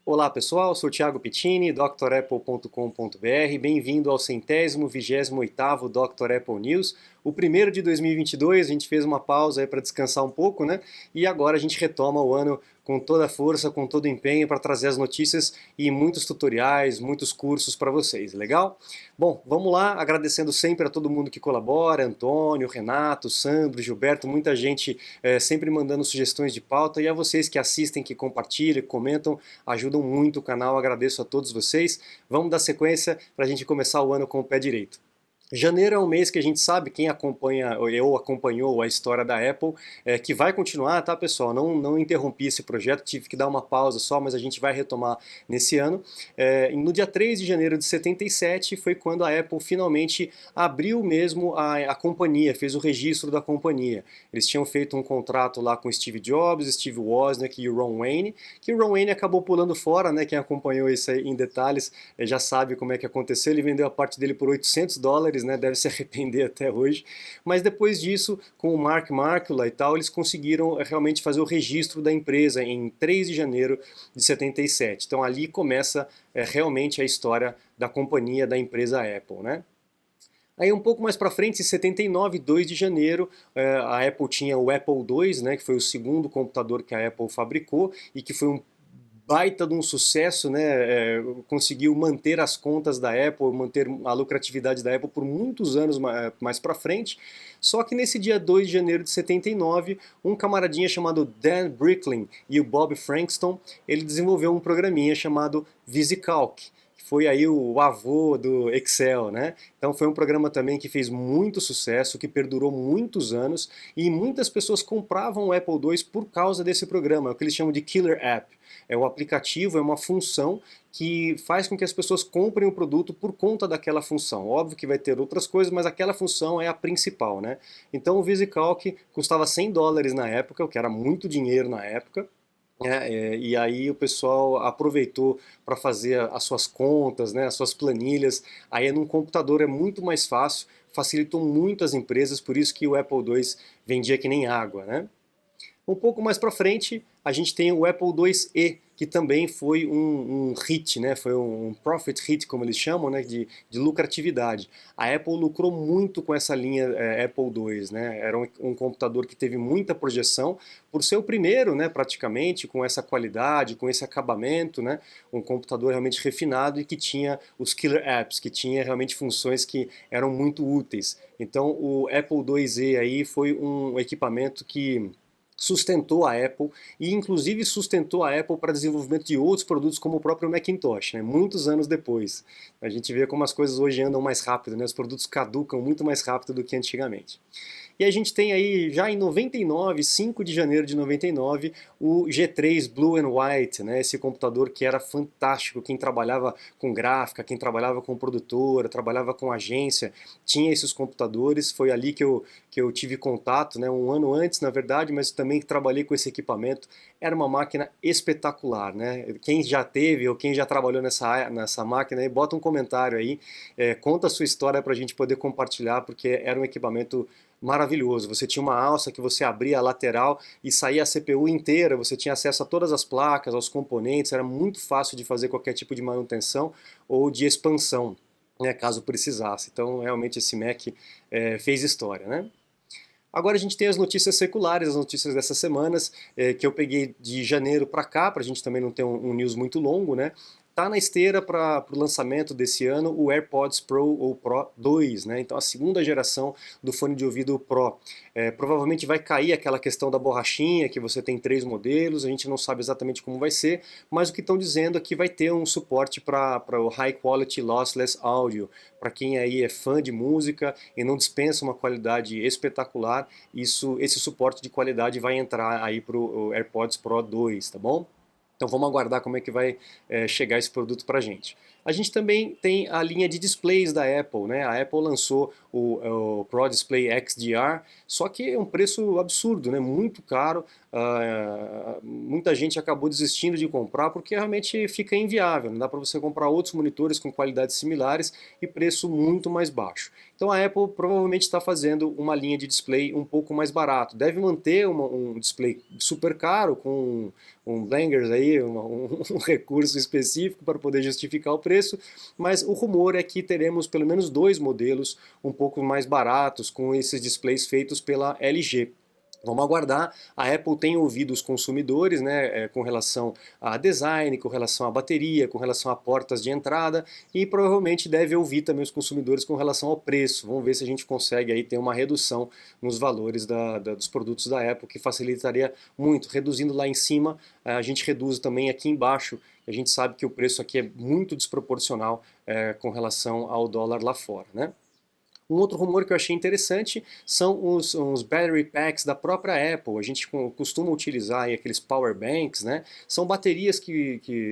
Olá pessoal, sou o Thiago Pittini, drapple.com.br. Bem-vindo ao 128º Dr. Apple News. O primeiro de 2022, a gente fez uma pausa aí para descansar um pouco, né? E agora a gente retoma o ano com toda a força, com todo o empenho para trazer as notícias e muitos tutoriais, muitos cursos para vocês, legal? Bom, vamos lá, agradecendo sempre a todo mundo que colabora, Antônio, Renato, Sandro, Gilberto, muita gente sempre mandando sugestões de pauta, e a vocês que assistem, que compartilham, que comentam, ajudam muito o canal, agradeço a todos vocês. Vamos dar sequência para a gente começar o ano com o pé direito. Janeiro é um mês que a gente sabe, quem acompanha ou acompanhou a história da Apple, que vai continuar, tá pessoal? Não interrompi esse projeto, tive que dar uma pausa só, mas a gente vai retomar nesse ano. No dia 3 de janeiro de 77 foi quando a Apple finalmente abriu mesmo a companhia, fez o registro da companhia. Eles tinham feito um contrato lá com Steve Jobs, Steve Wozniak e o Ron Wayne, que o Ron Wayne acabou pulando fora, né? Quem acompanhou isso aí em detalhes já sabe como é que aconteceu, ele vendeu a parte dele por $800, né, deve se arrepender até hoje, mas depois disso, com o Mark Markula e tal, eles conseguiram realmente fazer o registro da empresa em 3 de janeiro de 77. Então ali começa realmente a história da companhia, da empresa Apple, né? Aí um pouco mais para frente, em 79, 2 de janeiro, a Apple tinha o Apple II, né, que foi o segundo computador que a Apple fabricou e que foi um baita de um sucesso, né? Conseguiu manter as contas da Apple, manter a lucratividade da Apple por muitos anos mais para frente. Só que nesse dia 2 de janeiro de 79, um camaradinha chamado Dan Bricklin e o Bob Frankston, ele desenvolveu um programinha chamado VisiCalc, que foi aí o avô do Excel, né? Então foi um programa também que fez muito sucesso, que perdurou muitos anos e muitas pessoas compravam o Apple II por causa desse programa, o que eles chamam de Killer App. É um aplicativo, é uma função que faz com que as pessoas comprem o produto por conta daquela função. Óbvio que vai ter outras coisas, mas aquela função é a principal, né? Então o VisiCalc custava $100 na época, o que era muito dinheiro na época. E aí o pessoal aproveitou para fazer as suas contas, né, as suas planilhas. Aí num computador é muito mais fácil, facilitou muito as empresas, por isso que o Apple II vendia que nem água, né? Um pouco mais para frente, a gente tem o Apple IIe, que também foi um hit, né? Foi um profit hit, como eles chamam, né? de lucratividade. A Apple lucrou muito com essa linha Apple II, né? Era um computador que teve muita projeção, por ser o primeiro, né, praticamente, com essa qualidade, com esse acabamento, né? Um computador realmente refinado e que tinha os killer apps, que tinha realmente funções que eram muito úteis. Então o Apple IIe aí foi um equipamento que sustentou a Apple e inclusive sustentou a Apple para desenvolvimento de outros produtos como o próprio Macintosh, né? Muitos anos depois. A gente vê como as coisas hoje andam mais rápido, né? Os produtos caducam muito mais rápido do que antigamente. E a gente tem aí, já em 99, 5 de janeiro de 99, o G3 Blue and White, né? Esse computador que era fantástico. Quem trabalhava com gráfica, quem trabalhava com produtora, trabalhava com agência, tinha esses computadores. Foi ali que eu tive contato, né? Um ano antes, na verdade, mas também trabalhei com esse equipamento. Era uma máquina espetacular, né? Quem já teve ou quem já trabalhou nessa máquina, aí, bota um comentário aí, conta a sua história para a gente poder compartilhar, porque era um equipamento maravilhoso. Você tinha uma alça que você abria a lateral e saía a CPU inteira, você tinha acesso a todas as placas, aos componentes, era muito fácil de fazer qualquer tipo de manutenção ou de expansão, né, caso precisasse. Então realmente esse Mac fez história, né? Agora a gente tem as notícias seculares, as notícias dessas semanas, que eu peguei de janeiro para cá, para a gente também não ter um news muito longo, né? Tá na esteira para o lançamento desse ano o AirPods Pro ou Pro 2, né? Então a segunda geração do fone de ouvido Pro. Provavelmente vai cair aquela questão da borrachinha, que você tem 3 modelos, a gente não sabe exatamente como vai ser, mas o que estão dizendo é que vai ter um suporte para o High Quality Lossless Audio. Para quem aí é fã de música e não dispensa uma qualidade espetacular, esse suporte de qualidade vai entrar aí para o AirPods Pro 2, tá bom? Então vamos aguardar como é que vai chegar esse produto para a gente. A gente também tem a linha de displays da Apple, né? A Apple lançou o Pro Display XDR, só que é um preço absurdo, né? Muito caro. Muita gente acabou desistindo de comprar porque realmente fica inviável. Não dá para você comprar outros monitores com qualidades similares e preço muito mais baixo. Então a Apple provavelmente está fazendo uma linha de display um pouco mais barato. Deve manter um display super caro com um Langers aí aí um recurso específico para poder justificar o preço, mas o rumor é que teremos pelo menos 2 modelos um pouco mais baratos com esses displays feitos pela LG. Vamos aguardar. A Apple tem ouvido os consumidores, né, com relação a design, com relação à bateria, com relação a portas de entrada, e provavelmente deve ouvir também os consumidores com relação ao preço. Vamos ver se a gente consegue aí ter uma redução nos valores dos produtos da Apple, que facilitaria muito. Reduzindo lá em cima, a gente reduz também aqui embaixo. A gente sabe que o preço aqui é muito desproporcional com relação ao dólar lá fora, né? Um outro rumor que eu achei interessante são os battery packs da própria Apple. A gente costuma utilizar aí aqueles power banks, né? São baterias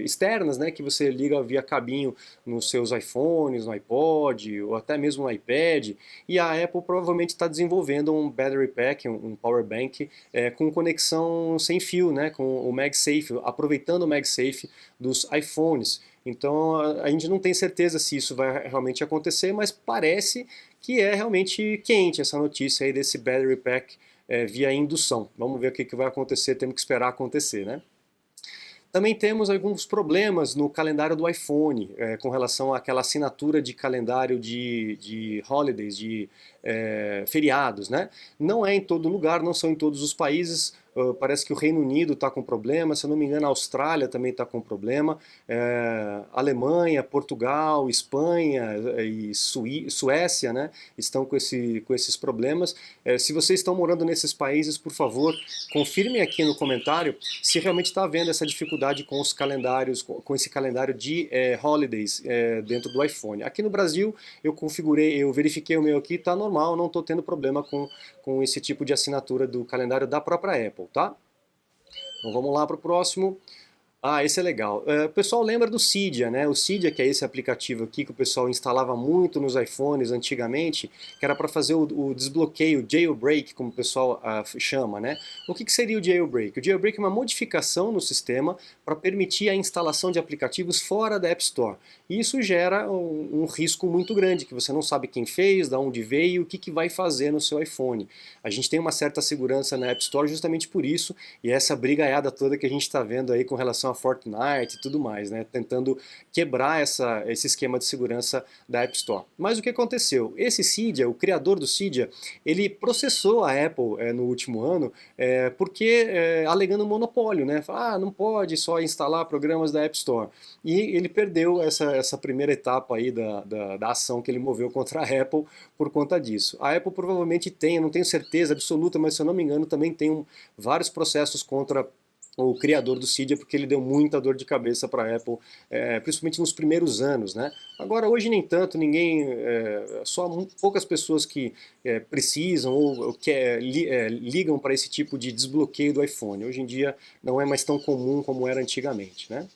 externas, né? Que você liga via cabinho nos seus iPhones, no iPod ou até mesmo no iPad. E a Apple provavelmente está desenvolvendo um battery pack, um power bank com conexão sem fio, né? Com o MagSafe, aproveitando o MagSafe dos iPhones. Então a gente não tem certeza se isso vai realmente acontecer, mas parece que é realmente quente essa notícia aí desse battery pack via indução. Vamos ver o que vai acontecer, temos que esperar acontecer, né? Também temos alguns problemas no calendário do iPhone, com relação àquela assinatura de calendário de holidays, de feriados, né? Não é em todo lugar, não são em todos os países. Parece que o Reino Unido está com problema, se eu não me engano a Austrália também está com problema, Alemanha, Portugal, Espanha e Suécia, né, estão com esses problemas. Se vocês estão morando nesses países, por favor, confirmem aqui no comentário se realmente está havendo essa dificuldade com os calendários, com esse calendário de holidays dentro do iPhone. Aqui no Brasil eu verifiquei o meu aqui, está normal, não estou tendo problema com esse tipo de assinatura do calendário da própria Apple, tá? Então vamos lá para o próximo. Ah, esse é legal. O pessoal lembra do Cydia, né? O Cydia, que é esse aplicativo aqui que o pessoal instalava muito nos iPhones antigamente, que era para fazer o desbloqueio, jailbreak, como o pessoal chama, né? O que seria o jailbreak? O jailbreak é uma modificação no sistema para permitir a instalação de aplicativos fora da App Store. E isso gera um risco muito grande, que você não sabe quem fez, de onde veio, o que vai fazer no seu iPhone. A gente tem uma certa segurança na App Store justamente por isso, e essa brigaiada toda que a gente está vendo aí com relação a Fortnite e tudo mais, né? Tentando quebrar esse esquema de segurança da App Store. Mas o que aconteceu? Esse Cydia, o criador do Cydia, ele processou a Apple no último ano porque alegando monopólio, né? Não pode só instalar programas da App Store. E ele perdeu essa primeira etapa aí da ação que ele moveu contra a Apple por conta disso. A Apple provavelmente tem, eu não tenho certeza absoluta, mas se eu não me engano também tem vários processos contra o criador do Cydia, porque ele deu muita dor de cabeça para a Apple, principalmente nos primeiros anos, né? Agora, hoje nem tanto, só poucas pessoas que precisam ou ligam para esse tipo de desbloqueio do iPhone. Hoje em dia não é mais tão comum como era antigamente, né?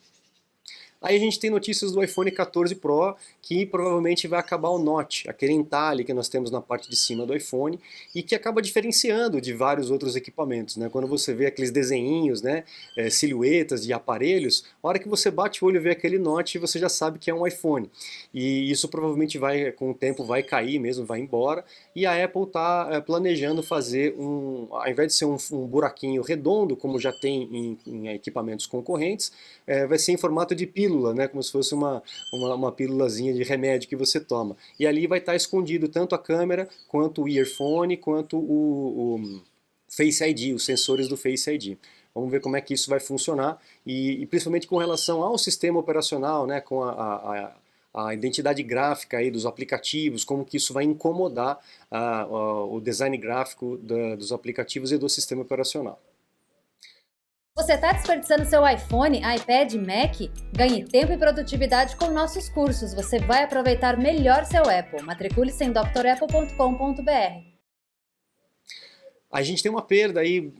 Aí a gente tem notícias do iPhone 14 Pro, que provavelmente vai acabar o notch, aquele entalhe que nós temos na parte de cima do iPhone, e que acaba diferenciando de vários outros equipamentos, né? Quando você vê aqueles desenhinhos, né, silhuetas de aparelhos, a hora que você bate o olho e vê aquele notch, você já sabe que é um iPhone. E isso provavelmente com o tempo vai cair mesmo, vai embora, e a Apple está planejando fazer ao invés de ser um buraquinho redondo, como já tem em equipamentos concorrentes, vai ser em formato de pílula, né, como se fosse uma pílulazinha de remédio que você toma. E ali vai estar escondido tanto a câmera, quanto o earphone, quanto o Face ID, os sensores do Face ID. Vamos ver como é que isso vai funcionar e principalmente com relação ao sistema operacional, né, com a identidade gráfica aí dos aplicativos, como que isso vai incomodar o design gráfico dos aplicativos e do sistema operacional. Você está desperdiçando seu iPhone, iPad, Mac? Ganhe tempo e produtividade com nossos cursos. Você vai aproveitar melhor seu Apple. Matricule-se em drapple.com.br. A gente tem uma perda aí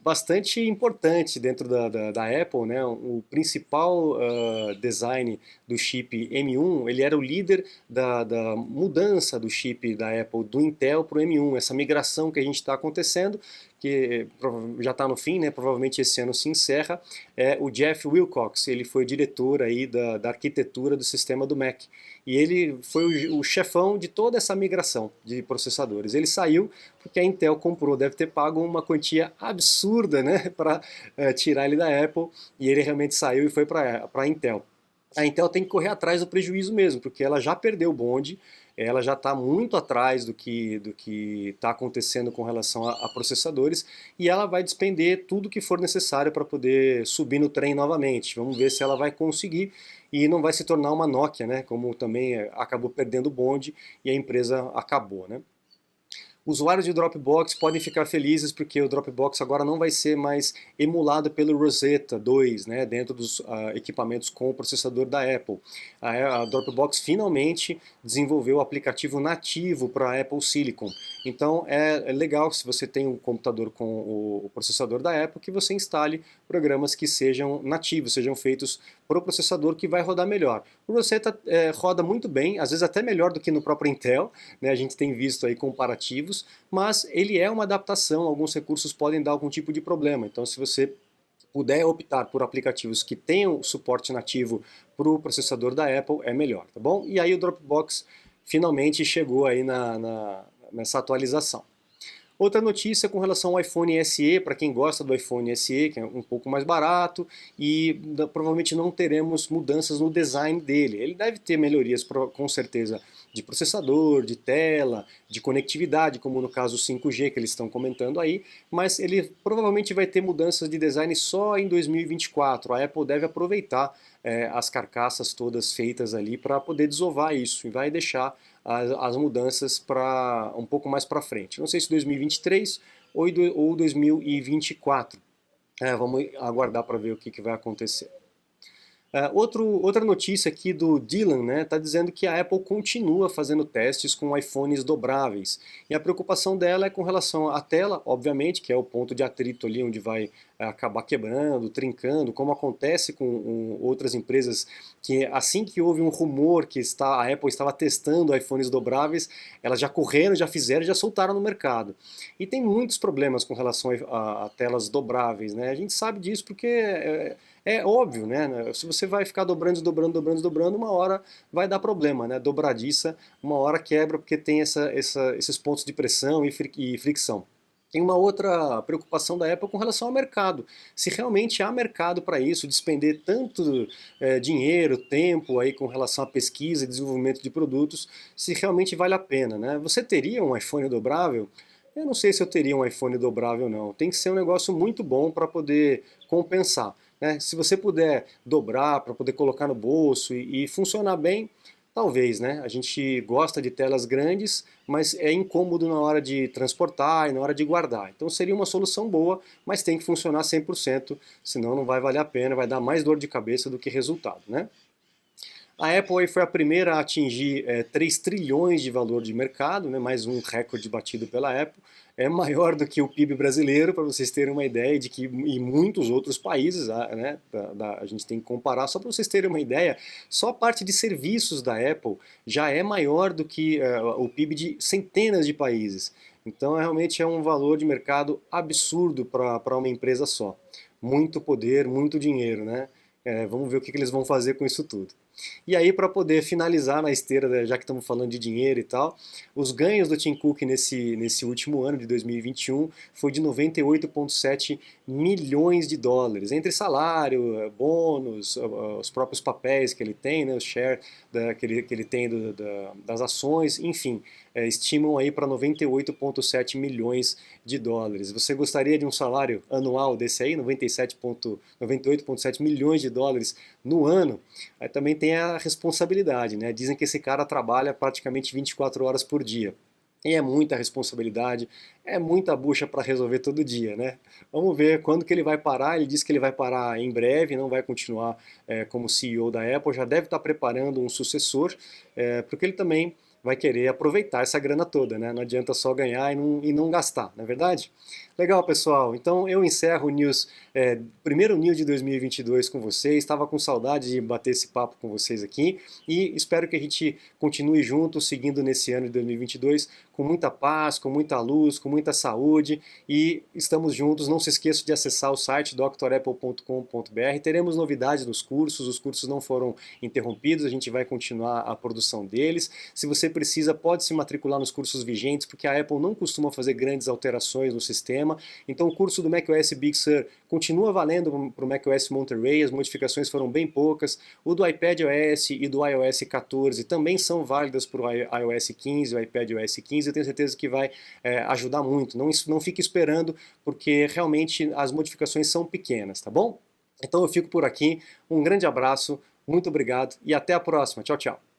bastante importante dentro da Apple, né? O principal design do chip M1, ele era o líder da mudança do chip da Apple do Intel para o M1, essa migração que a gente está acontecendo, que já está no fim, né? Provavelmente esse ano se encerra, o Jeff Wilcox, ele foi diretor aí da arquitetura do sistema do Mac, e ele foi o chefão de toda essa migração de processadores. Ele saiu porque a Intel comprou, deve ter pago uma quantia absurda absurda, né, para tirar ele da Apple, e ele realmente saiu e foi para a Intel. A Intel tem que correr atrás do prejuízo mesmo, porque ela já perdeu o bonde, ela já está muito atrás do que está acontecendo com relação a processadores, e ela vai despender tudo que for necessário para poder subir no trem novamente. Vamos ver se ela vai conseguir e não vai se tornar uma Nokia, né, como também acabou perdendo o bonde e a empresa acabou, né. Usuários de Dropbox podem ficar felizes porque o Dropbox agora não vai ser mais emulado pelo Rosetta 2, né, dentro dos equipamentos com o processador da Apple. A Dropbox finalmente desenvolveu o aplicativo nativo para a Apple Silicon. Então é legal se você tem um computador com o processador da Apple que você instale programas que sejam nativos, sejam feitos para o processador que vai rodar melhor. O Rosetta roda muito bem, às vezes até melhor do que no próprio Intel, né, a gente tem visto aí comparativos, mas ele é uma adaptação, alguns recursos podem dar algum tipo de problema, então se você puder optar por aplicativos que tenham suporte nativo para o processador da Apple, é melhor, tá bom? E aí o Dropbox finalmente chegou aí nessa atualização. Outra notícia com relação ao iPhone SE, para quem gosta do iPhone SE, que é um pouco mais barato, e provavelmente não teremos mudanças no design dele. Ele deve ter melhorias, com certeza, de processador, de tela, de conectividade, como no caso 5G que eles estão comentando aí, mas ele provavelmente vai ter mudanças de design só em 2024. A Apple deve aproveitar as carcaças todas feitas ali para poder desovar isso e vai deixar as mudanças para um pouco mais para frente. Não sei se 2023 ou 2024. Vamos aguardar para ver o que vai acontecer. Outra notícia aqui do Dylan, né, está dizendo que a Apple continua fazendo testes com iPhones dobráveis. E a preocupação dela é com relação à tela, obviamente, que é o ponto de atrito ali onde vai acabar quebrando, trincando, como acontece com outras empresas que assim que houve um rumor que a Apple estava testando iPhones dobráveis, elas já correram, já fizeram, já soltaram no mercado. E tem muitos problemas com relação a telas dobráveis, né? A gente sabe disso porque é óbvio, né? Se você vai ficar dobrando, uma hora vai dar problema, né? Dobradiça, uma hora quebra porque tem esses pontos de pressão e fricção. Tem uma outra preocupação da Apple com relação ao mercado. Se realmente há mercado para isso, despender tanto dinheiro, tempo aí com relação à pesquisa e desenvolvimento de produtos, se realmente vale a pena, né? Você teria um iPhone dobrável? Eu não sei se eu teria um iPhone dobrável não. Tem que ser um negócio muito bom para poder compensar, né? Se você puder dobrar para poder colocar no bolso e funcionar bem, talvez, né? A gente gosta de telas grandes, mas é incômodo na hora de transportar e na hora de guardar. Então seria uma solução boa, mas tem que funcionar 100%, senão não vai valer a pena, vai dar mais dor de cabeça do que resultado, né? A Apple aí foi a primeira a atingir 3 trilhões de valor de mercado, né, mais um recorde batido pela Apple. É maior do que o PIB brasileiro, para vocês terem uma ideia de que em muitos outros países, né, a gente tem que comparar, só para vocês terem uma ideia, só a parte de serviços da Apple já é maior do que o PIB de centenas de países. Então realmente é um valor de mercado absurdo para uma empresa só. Muito poder, muito dinheiro, né? Vamos ver o que eles vão fazer com isso tudo. E aí, para poder finalizar na esteira, já que estamos falando de dinheiro e tal, os ganhos do Tim Cook nesse último ano de 2021 foi de 98,7 milhões de dólares, entre salário, bônus, os próprios papéis que ele tem, né, o share que ele tem das ações, enfim, estimam aí para 98,7 milhões de dólares. Você gostaria de um salário anual desse aí, 98,7 milhões de dólares no ano? Aí também tem a responsabilidade, né? Dizem que esse cara trabalha praticamente 24 horas por dia. E é muita responsabilidade, é muita bucha para resolver todo dia, né? Vamos ver quando que ele vai parar. Ele disse que ele vai parar em breve, não vai continuar como CEO da Apple, já deve estar preparando um sucessor, porque ele também vai querer aproveitar essa grana toda, né? Não adianta só ganhar e não gastar, não é verdade? Legal, pessoal. Então eu encerro o primeiro News de 2022 com vocês. Estava com saudade de bater esse papo com vocês aqui e espero que a gente continue junto, seguindo nesse ano de 2022 com muita paz, com muita luz, com muita saúde e estamos juntos. Não se esqueça de acessar o site drapple.com.br. Teremos novidades nos cursos, os cursos não foram interrompidos, a gente vai continuar a produção deles. Se você precisa, pode se matricular nos cursos vigentes, porque a Apple não costuma fazer grandes alterações no sistema. plataforma. Então o curso do macOS Big Sur continua valendo para o macOS Monterey, as modificações foram bem poucas. O do iPadOS e do iOS 14 também são válidas para o iOS 15, o iPadOS 15, eu tenho certeza que vai ajudar muito. Não fique esperando, porque realmente as modificações são pequenas, tá bom? Então eu fico por aqui, um grande abraço, muito obrigado e até a próxima. Tchau, tchau.